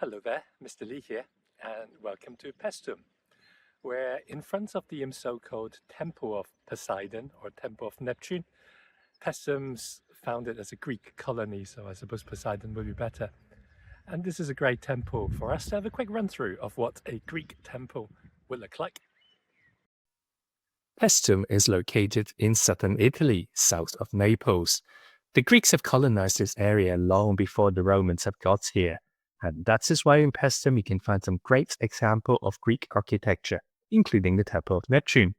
Hello there, Mr. Lee here, and welcome to Paestum. We're in front of the so-called Temple of Poseidon, or Temple of Neptune. Paestum's founded as a Greek colony, so I suppose Poseidon would be better. And this is a great temple for us to have a quick run-through of what a Greek temple would look like. Paestum is located in southern Italy, south of Naples. The Greeks have colonized this area long before the Romans have got here. And that is why in Paestum you can find some great examples of Greek architecture, including the Temple of Neptune.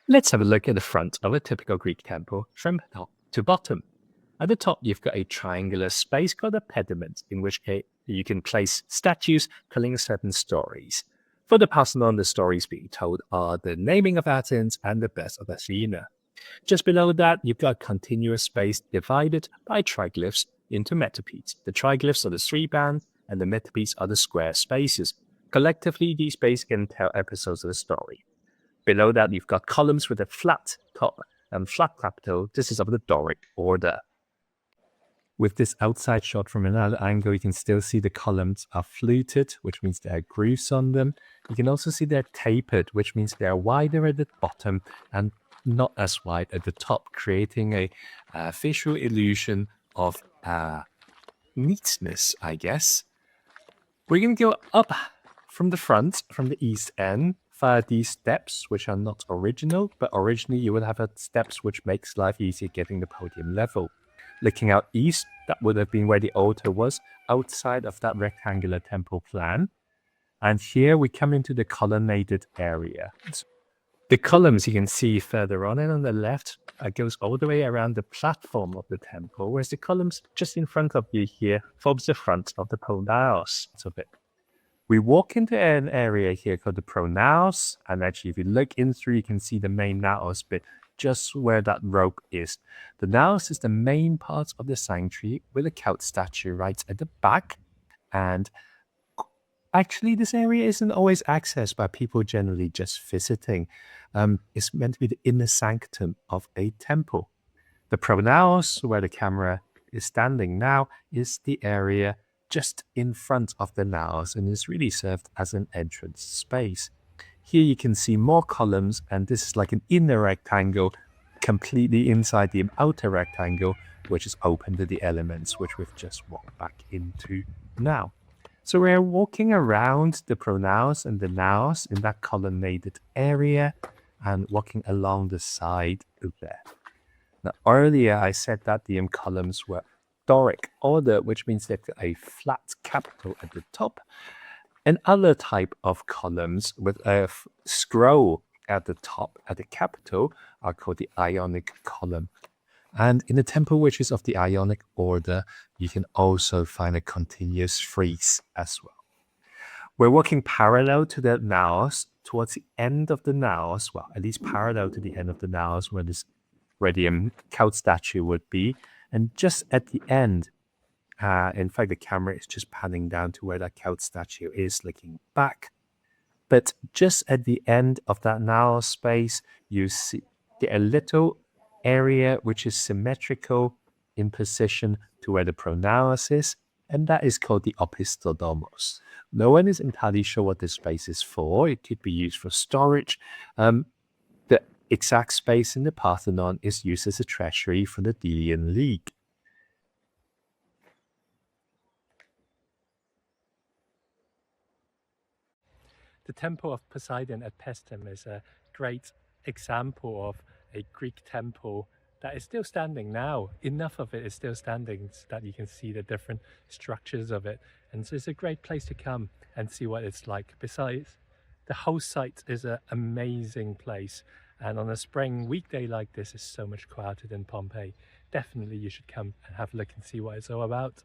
Let's have a look at the front of a typical Greek temple from top to bottom. At the top you've got a triangular space called a pediment, in which you can place statues telling certain stories. For the Poseidon, the stories being told are the naming of Athens and the birth of Athena. Just below that, you've got a continuous space divided by triglyphs into metopes. The triglyphs are the three bands, and the metopes are the square spaces. Collectively, these spaces can tell episodes of the story. Below that, you've got columns with a flat top and flat capital. This is of the Doric order. With this outside shot from another angle, you can still see the columns are fluted, which means there are grooves on them. You can also see they're tapered, which means they're wider at the bottom and not as wide at the top, creating a visual illusion of neatness, I guess. We're going to go up from the front, from the east end, via these steps, which are not original, but originally you would have had steps which makes life easier getting the podium level. Looking out east, that would have been where the altar was, outside of that rectangular temple plan. And here we come into the colonnaded area. The columns you can see further on, and on the left goes all the way around the platform of the temple, whereas the columns just in front of you here forms the front of the pronaos of it. We walk into an area here called the pronaos, and actually if you look in through, you can see the main naos bit just where that rope is. The naos is the main part of the sanctuary with a couch statue right at the back, and actually, this area isn't always accessed by people generally just visiting. It's meant to be the inner sanctum of a temple. The pronaos, where the camera is standing now, is the area just in front of the naos and is really served as an entrance space. Here you can see more columns, and this is like an inner rectangle completely inside the outer rectangle, which is open to the elements, which we've just walked back into now. So we're walking around the pronaos and the naos in that colonnaded area and walking along the side of there. Now earlier I said that the columns were Doric order, which means they've got a flat capital at the top. And other type of columns with a scroll at the top at the capital are called the Ionic column. And in a temple which is of the Ionic order, you can also find a continuous frieze as well. We're walking parallel to the naos, towards the end of the naos, well, at least parallel to the end of the naos where the couch statue would be. And just at the end, in fact, the camera is just panning down to where that couch statue is, looking back. But just at the end of that naos space, you see a little area which is symmetrical in position to where the pronaos is, and that is called the opisthedomos. No one is entirely sure what this space is for. It could be used for storage. The exact space in the Parthenon is used as a treasury for the Delian League. The Temple of Poseidon at Paestum is a great example of a Greek temple that is still standing now. Enough of it is still standing so that you can see the different structures of it. And so it's a great place to come and see what it's like. Besides, the whole site is an amazing place. And on a spring weekday like this, is so much quieter than Pompeii. Definitely you should come and have a look and see what it's all about.